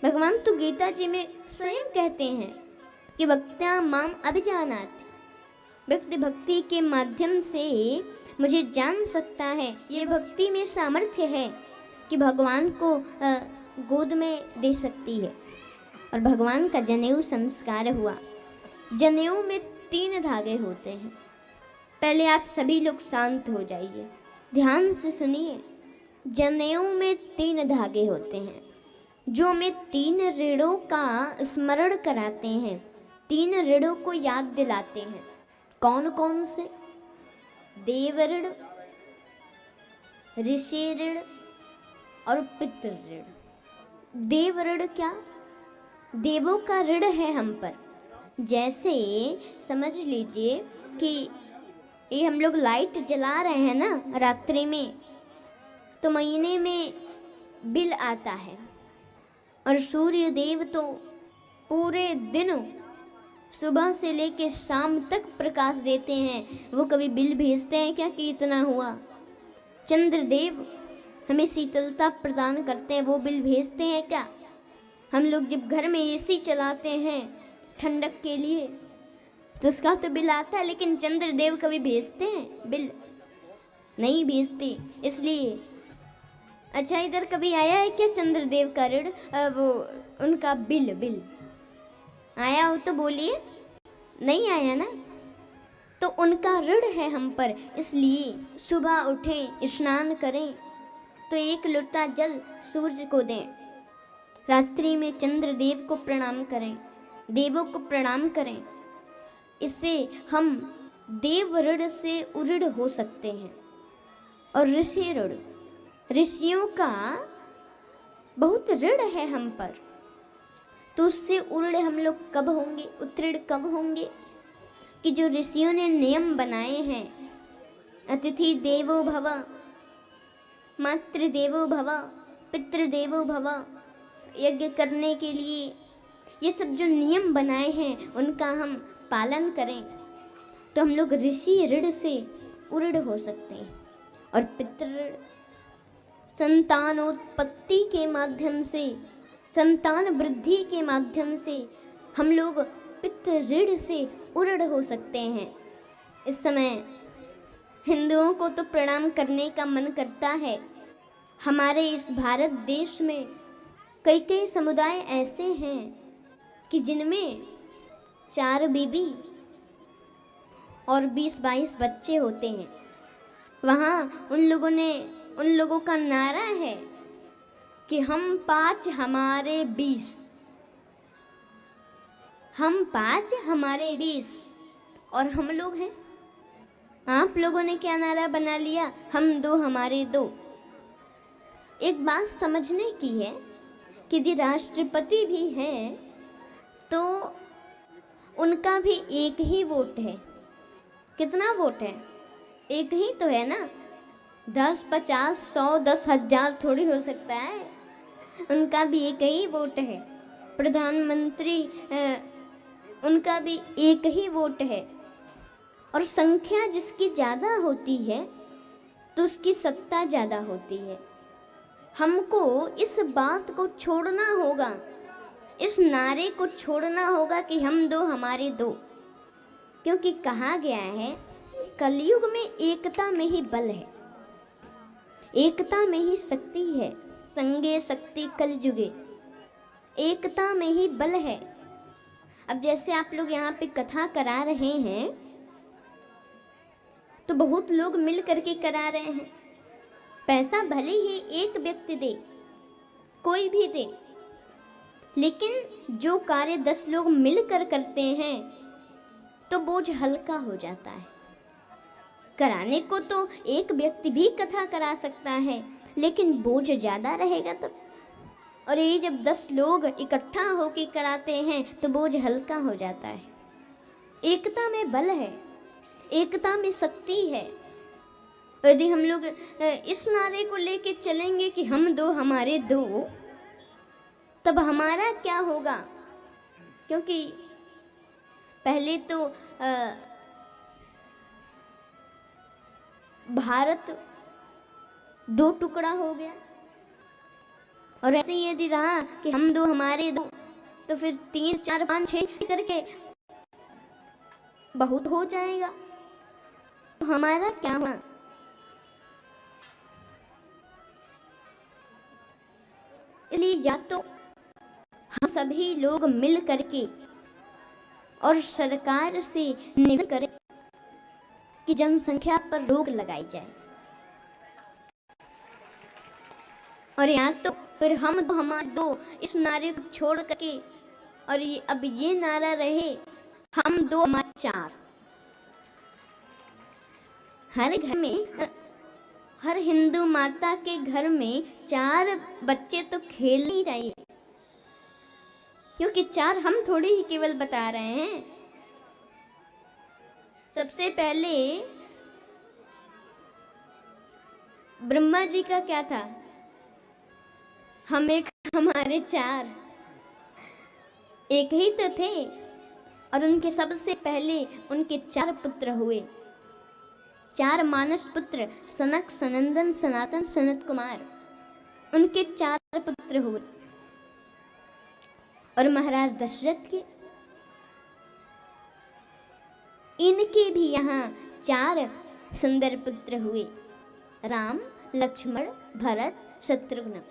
भगवान तो गीता जी में स्वयं कहते हैं कि भक्त्या माम अभिजानाति, व्यक्ति भक्ति के माध्यम से मुझे जान सकता है। ये भक्ति में सामर्थ्य है कि भगवान को गोद में दे सकती है। और भगवान का जनेऊ संस्कार हुआ। जनेऊ में 3 धागे होते हैं। पहले आप सभी लोग शांत हो जाइए, ध्यान से सुनिए। जनेऊ में 3 धागे होते हैं जो हमें 3 ऋणों का स्मरण कराते हैं, 3 ऋणों को याद दिलाते हैं। कौन कौन से? देव ऋण, ऋषि ऋण और पितृ ऋण। देव ऋण क्या? देवों का ऋण है हम पर। जैसे समझ लीजिए कि ये हम लोग लाइट जला रहे हैं ना रात्रि में, तो महीने में बिल आता है। और सूर्य देव तो पूरे दिन सुबह से लेके शाम तक प्रकाश देते हैं, वो कभी बिल भेजते हैं क्या कि इतना हुआ? चंद्रदेव हमें शीतलता प्रदान करते हैं, वो बिल भेजते हैं क्या? हम लोग जब घर में एसी चलाते हैं ठंडक के लिए तो उसका तो बिल आता है, लेकिन चंद्रदेव कभी भेजते हैं बिल? नहीं भेजते। इसलिए अच्छा, इधर कभी आया है क्या चंद्रदेव का ऋण, वो उनका बिल आया हो तो बोलिए। नहीं आया ना? तो उनका ऋण है हम पर। इसलिए सुबह उठें, स्नान करें तो 1 लोटा जल सूर्य को दें, रात्रि में चंद्रदेव को प्रणाम करें, देवों को प्रणाम करें। इससे हम देव ऋण से उऋण हो सकते हैं। और ऋषि ऋण, ऋषियों का बहुत ऋण है हम पर, तो उससे उऋण हम लोग कब होंगे, उत्तीर्ण कब होंगे? कि जो ऋषियों ने नियम बनाए हैं, अतिथि देवो भव, मातृ देवो भव, पितृ देवो भव, यज्ञ करने के लिए ये सब जो नियम बनाए हैं उनका हम पालन करें तो हम लोग ऋषि ऋण से उऋण हो सकते हैं। और पितृ संतानोत्पत्ति के माध्यम से, संतान वृद्धि के माध्यम से हम लोग पितृ ऋण से उऋण हो सकते हैं। इस समय हिंदुओं को तो प्रणाम करने का मन करता है। हमारे इस भारत देश में कई कई समुदाय ऐसे हैं कि जिनमें 4 बीबी और 20-22 बच्चे होते हैं। वहाँ उन लोगों का नारा है कि हम 5 हमारे 20, हम 5 हमारे 20। और हम लोग हैं, आप लोगों ने क्या नारा बना लिया? हम 2 हमारे 2। एक बात समझने की है कि यदि राष्ट्रपति भी हैं तो उनका भी एक ही वोट है। कितना वोट है? एक ही तो है ना। 10, 50, 100, 10,000 थोड़ी हो सकता है। उनका भी एक ही वोट है। प्रधानमंत्री उनका भी एक ही वोट है। और संख्या जिसकी ज़्यादा होती है तो उसकी सत्ता ज़्यादा होती है। हमको इस बात को छोड़ना होगा, इस नारे को छोड़ना होगा कि हम 2 हमारे 2। क्योंकि कहा गया है कलयुग में एकता में ही बल है, एकता में ही शक्ति है। संगे शक्ति कलयुगे, एकता में ही बल है। अब जैसे आप लोग यहाँ पे कथा करा रहे हैं तो बहुत लोग मिल करके करा रहे हैं। पैसा भले ही एक व्यक्ति दे, कोई भी दे, लेकिन जो कार्य 10 लोग मिलकर करते हैं तो बोझ हल्का हो जाता है। कराने को तो एक व्यक्ति भी कथा करा सकता है, लेकिन बोझ ज़्यादा रहेगा तब। और ये जब 10 लोग इकट्ठा होकर कराते हैं तो बोझ हल्का हो जाता है। एकता में बल है, एकता में शक्ति है। यदि हम लोग इस नारे को लेके चलेंगे कि हम 2 हमारे 2, तब हमारा क्या होगा? क्योंकि पहले तो भारत 2 टुकड़ा हो गया और ऐसे ही यदि रहा कि हम दो हमारे दो, तो फिर 3 4 5 6 करके बहुत हो जाएगा, तो हमारा क्या हुआ? इसलिए या तो हम सभी लोग मिल करके और सरकार से निवेदन करें कि जनसंख्या पर रोक लगाई जाए, और या तो फिर हम दो हमारे दो इस नारे को छोड़ करके और अब ये नारा रहे हम दो हमारे चार। हर घर में, हर हिंदू माता के घर में 4 बच्चे तो खेलने ही चाहिए, क्योंकि 4 हम थोड़ी ही केवल बता रहे हैं। सबसे पहले ब्रह्मा जी का क्या था? हम एक हमारे 4, एक ही तो थे, और उनके सबसे पहले उनके 4 पुत्र हुए, 4 मानस पुत्र, सनक, सनंदन, सनातन, सनत कुमार, उनके 4 पुत्र हुए। और महाराज दशरथ के, इनके भी यहाँ 4 सुंदर पुत्र हुए, राम, लक्ष्मण, भरत, शत्रुघ्न।